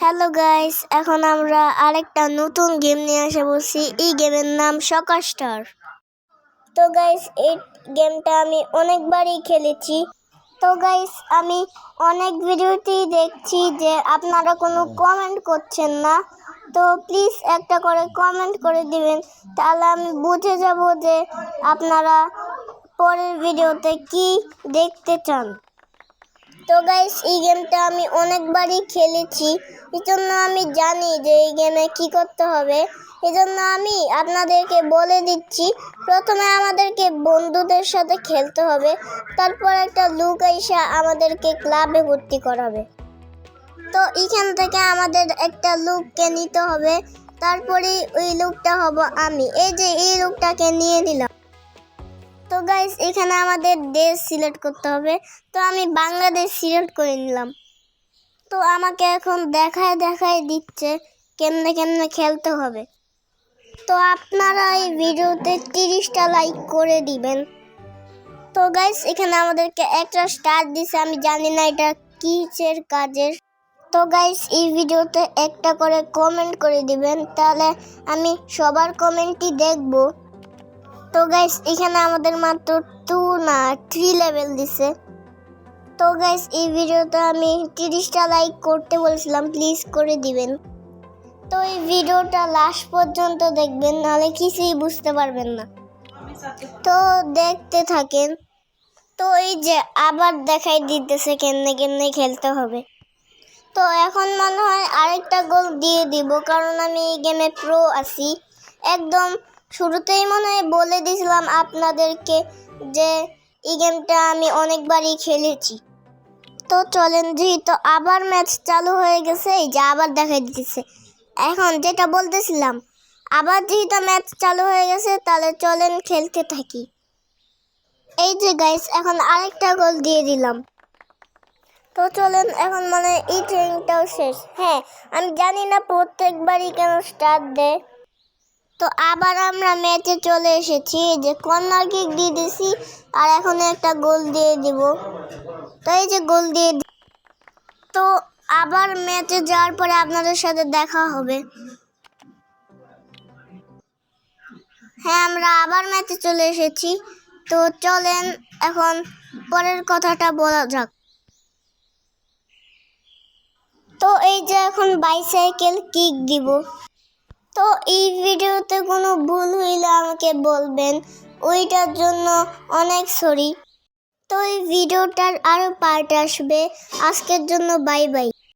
Hello guys, এখন আমরা আরেকটা নতুন গেম নিয়ে এসে বলছি। এই গেমের নাম সকার স্টার। তো গাইস, এই গেমটা আমি অনেকবারই খেলেছি। তো গাইস, আমি অনেক ভিডিওতেই দেখছি যে আপনারা কোনো কমেন্ট করছেন না। তো প্লিজ একটা করে কমেন্ট করে দিবেন, তাহলে আমি বুঝে যাব যে আপনারা পরের ভিডিওতে কি দেখতে চান। তো গাইস, এই গেমটা আমি অনেকবারই খেলেছি, এজন্য আমি জানি যে এই গেমে কি করতে হবে। এজন্য আমি আপনাদেরকে বলে দিচ্ছি, প্রথমে আমাদেরকে বন্ধুদের সাথে খেলতে হবে, তারপর একটা লোক আইসা আমাদেরকে ক্লাবে ভর্তি করাবে। তো এখান থেকে আমাদের একটা লোককে নিতে হবে, তারপরে ওই লোকটা হব আমি। এই যে এই লোকটাকে নিয়ে নিলাম। তো গাইস, এখানে আমাদের দেশ সিলেক্ট করতে হবে। তো আমি বাংলাদেশ সিলেক্ট করে নিলাম। তো আমাকে এখন দেখায় দিচ্ছে কেমনে কেমনে খেলতে হবে। তো আপনারা এই ভিডিওতে 30টা লাইক করে দিবেন। তো গাইস, এখানে আমাদেরকে একটা স্টার দিছে, আমি জানি না এটা কিসের কাজের। তো গাইস, এই ভিডিওতে একটা করে কমেন্ট করে দিবেন, তাহলে আমি সবার কমেন্টই দেখব। তো গাইস, এখানে আমাদের মাত্র 2 না 3 লেভেল দিছে। তো গাইস, এই ভিডিওতে আমি 30টা লাইক করতে বলেছিলাম, প্লিজ করে দিবেন। তো এই ভিডিওটা লাস্ট পর্যন্ত দেখবেন, নাহলে কিছুই বুঝতে পারবেন না। তো দেখতে থাকেন। তো এই যে আবার দেখাই দিতেছে কেমনে কেমনে খেলতে হবে। তো এখন মনে হয় আরেকটা গোল দিয়ে দিব, কারণ আমি এই গেমে প্রো আছি। একদম শুরুতেই মনে হয় বলে দিয়েছিলাম আপনাদেরকে যে এই গেমটা আমি অনেকবারই খেলেছি। তো চলেন, যেহেতু আবার ম্যাচ চালু হয়ে গেছে, এই যে আবার দেখাই দিতেছে। এখন যেটা বলতেছিলাম, আবার যেহেতু ম্যাচ চালু হয়ে গেছে, তাহলে চলেন খেলতে থাকি। এই যে গাইস, এখন আরেকটা গোল দিয়ে দিলাম। তো চলেন, এখন মানে এই ট্রেনিংটাও শেষ। হ্যাঁ, আমি জানি না প্রত্যেকবারই কেন স্টার্ট দেয়। তো আবার আমরা ম্যাচে চলে এসেছি, যে কর্নার কিক দিয়ে দিছি, আর এখন একটা গোল দিয়ে দিব। তো এই যে গোল দিয়ে, তো আবার ম্যাচে যাওয়ার পরে আপনাদের সাথে দেখা হবে। হ্যাঁ, আমরা আবার ম্যাচে চলে এসেছি। তো চলেন এখন পরের কথাটা বলা যাক। তো এই যে এখন বাইসাইকেল কিক দিব। তো এই ভিডিওতে কোনো ভুল হইলে আমাকে বলবেন, ওইটার জন্য অনেক সরি। তো এই ভিডিওটার আরও পার্ট আসবে। আজকের জন্য বাই বাই।